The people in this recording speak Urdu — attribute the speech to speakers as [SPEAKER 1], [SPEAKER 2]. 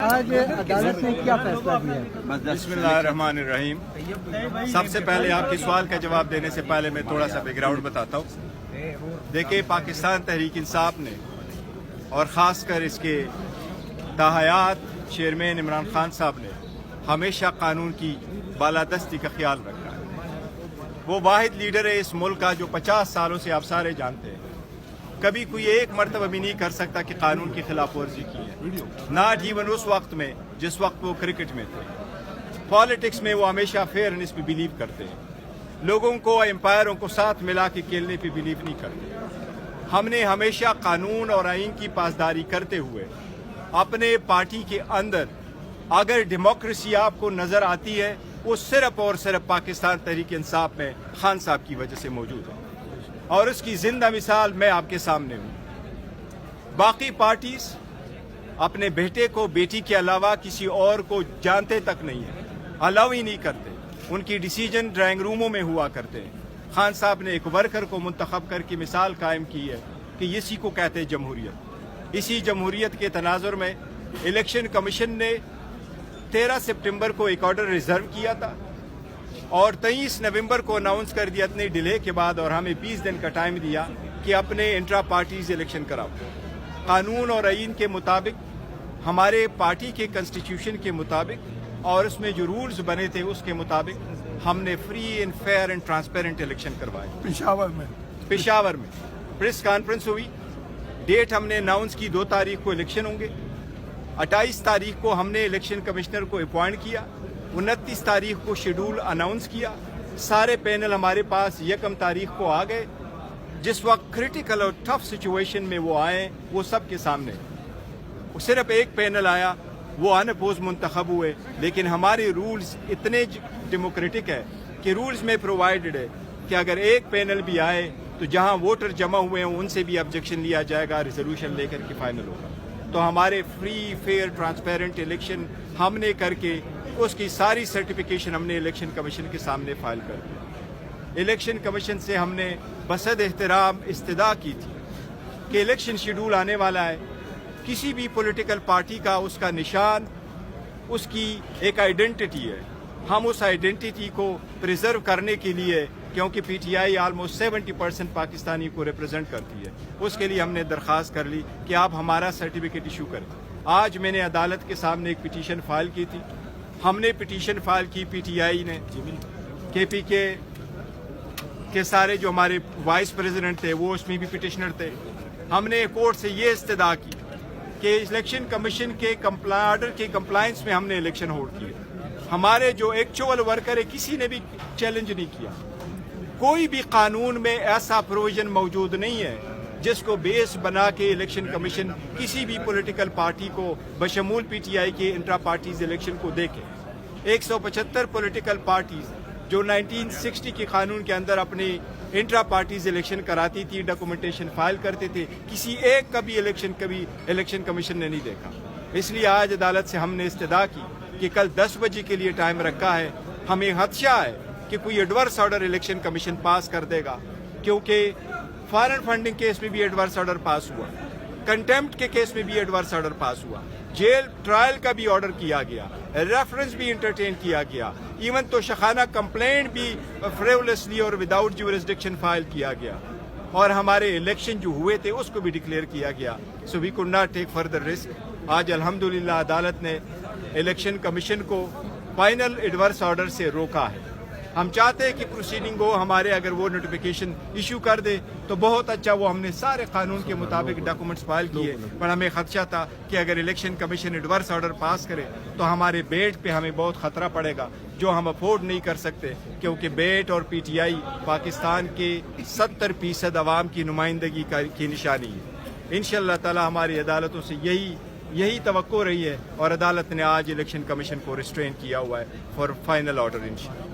[SPEAKER 1] آج عدالت نے کیا فیصلہ دیا ہے؟
[SPEAKER 2] بسم اللہ الرحمن الرحیم. سب سے پہلے آپ کے سوال کا جواب دینے سے پہلے میں تھوڑا سا بیک گراؤنڈ بتاتا ہوں. دیکھیں، پاکستان تحریک انصاف نے اور خاص کر اس کے تاحیات چیئرمین عمران خان صاحب نے ہمیشہ قانون کی بالادستی کا خیال رکھا ہے. وہ واحد لیڈر ہے اس ملک کا جو 50 سالوں سے آپ سارے جانتے ہیں کبھی کوئی ایک مرتبہ بھی نہیں کر سکتا کہ قانون کی خلاف ورزی کی ہے. ناٹ ایون اس وقت میں جس وقت وہ کرکٹ میں تھے. پالیٹکس میں وہ ہمیشہ فیئرنس پہ بلیو کرتے ہیں. لوگوں کو، امپائروں کو ساتھ ملا کے کھیلنے پہ بلیو نہیں کرتے. ہم نے ہمیشہ قانون اور آئین کی پاسداری کرتے ہوئے اپنے پارٹی کے اندر اگر ڈیموکریسی آپ کو نظر آتی ہے وہ صرف اور صرف پاکستان تحریک انصاف میں خان صاحب کی وجہ سے موجود ہے، اور اس کی زندہ مثال میں آپ کے سامنے ہوں. باقی پارٹیز اپنے بیٹے کو، بیٹی کے علاوہ کسی اور کو جانتے تک نہیں ہیں، الاؤ ہی نہیں کرتے. ان کی ڈیسیجن ڈرائنگ روموں میں ہوا کرتے ہیں. خان صاحب نے ایک ورکر کو منتخب کر کے مثال قائم کی ہے کہ اسی کو کہتے ہیں جمہوریت. اسی جمہوریت کے تناظر میں الیکشن کمیشن نے 13 سپٹمبر کو ایک آرڈر ریزرو کیا تھا اور 23 نومبر کو اناؤنس کر دیا اتنے ڈیلے کے بعد، اور ہمیں 20 دن کا ٹائم دیا کہ اپنے انٹرا پارٹیز الیکشن کراؤ. قانون اور آئین کے مطابق، ہمارے پارٹی کے کنسٹیٹیوشن کے مطابق اور اس میں جو رولز بنے تھے اس کے مطابق ہم نے free and fair and transparent election کروائے. پشاور میں پریس کانفرنس ہوئی. ڈیٹ ہم نے اناؤنس کی، 2 تاریخ کو الیکشن ہوں گے. 28 تاریخ کو ہم نے الیکشن کمشنر کو اپوائنٹ کیا. 29 تاریخ کو شیڈول اناؤنس کیا. سارے پینل ہمارے پاس 1 تاریخ کو آ گئے. جس وقت کریٹیکل اور ٹف سچویشن میں وہ آئے وہ سب کے سامنے. صرف ایک پینل آیا، وہ ان اپوز منتخب ہوئے. لیکن ہمارے رولز اتنے ڈیموکریٹک ہے کہ رولز میں پرووائڈڈ ہے کہ اگر ایک پینل بھی آئے تو جہاں ووٹر جمع ہوئے ہیں ان سے بھی آبجیکشن لیا جائے گا، ریزولوشن لے کر کے فائنل ہوگا. تو ہمارے فری فیئر ٹرانسپیرنٹ الیکشن ہم نے کر کے اس کی ساری سرٹیفیکیشن ہم نے الیکشن کمیشن کے سامنے فائل کر دی. الیکشن کمیشن سے ہم نے بصد احترام استدعا کی تھی کہ الیکشن شیڈول آنے والا ہے. کسی بھی پولیٹیکل پارٹی کا اس کا نشان، اس کی ایک آئیڈینٹی ہے. ہم اس آئیڈینٹی کو پریزرو کرنے کے لیے، کیونکہ P T I almost 70% Pakistani کو ریپرزینٹ کرتی ہے، اس کے لیے ہم نے درخواست کر لی کہ آپ ہمارا سرٹیفکیٹ ایشو کریں. آج میں نے عدالت کے سامنے ایک پٹیشن فائل کی تھی. ہم نے پٹیشن فائل کی، پی ٹی آئی نے، کے پی کے سارے جو ہمارے وائس پریزیڈنٹ تھے وہ اس میں بھی پٹیشنر تھے. ہم نے کورٹ سے یہ استدعا کی کہ الیکشن کمیشن کے آرڈر کے کمپلائنس میں ہم نے الیکشن ہولڈ کیے. ہمارے جو ایکچوئل ورکر ہے کسی نے بھی چیلنج نہیں کیا. کوئی بھی قانون میں ایسا پروویژن موجود نہیں ہے جس کو بیس بنا کے الیکشن کمیشن کسی بھی پولیٹیکل پارٹی کو بشمول پی ٹی آئی کے انٹرا پارٹیز الیکشن کو دیکھے. 175 پولیٹیکل پارٹیز جو 1960 کے قانون کے اندر اپنی انٹرا پارٹیز الیکشن کراتی تھی، ڈاکومنٹیشن فائل کرتے تھے، کسی ایک کا بھی الیکشن کمیشن نے نہیں دیکھا. اس لیے آج عدالت سے ہم نے استدعا کی کہ کل 10 بجے کے لیے ٹائم رکھا ہے. ہمیں خدشہ ہے کہ کوئی ایڈورس آرڈر الیکشن کمیشن پاس کر دے گا، کیونکہ فارن فنڈنگ کیس میں بھی ایڈورس آرڈر پاس ہوا، کنٹیمپٹ کے کیس میں بھی ایڈورس آرڈر پاس ہوا، جیل ٹرائل کا بھی آرڈر کیا گیا، ریفرنس بھی انٹرٹین کیا گیا، ایون تو شخانہ کمپلینٹ بھی فریولیسلی اور وداؤٹ جورسڈکشن فائل کیا گیا، اور ہمارے الیکشن جو ہوئے تھے اس کو بھی ڈکلیئر کیا گیا. So we could not take further risk. آج الحمدللہ عدالت نے الیکشن کمیشن کو فائنل ایڈورس آرڈر سے روکا ہے. ہم چاہتے ہیں کہ پروسیڈنگ ہو، ہمارے اگر وہ نوٹیفیکیشن ایشو کر دے تو بہت اچھا. وہ ہم نے سارے قانون کے مطابق ڈاکومنٹس فائل کیے، پر ہمیں خدشہ تھا کہ اگر الیکشن کمیشن ایڈورس آرڈر پاس کرے تو ہمارے بیٹ پہ ہمیں بہت خطرہ پڑے گا، جو ہم افورڈ نہیں کر سکتے، کیونکہ بیٹ اور پی ٹی آئی پاکستان کے 70% عوام کی نمائندگی کی نشانی ہے. انشاءاللہ تعالی ہماری عدالتوں سے یہی توقع رہی ہے، اور عدالت نے آج الیکشن کمیشن کو ریسٹرین کیا ہوا ہے فار فائنل آرڈر انشاءاللہ.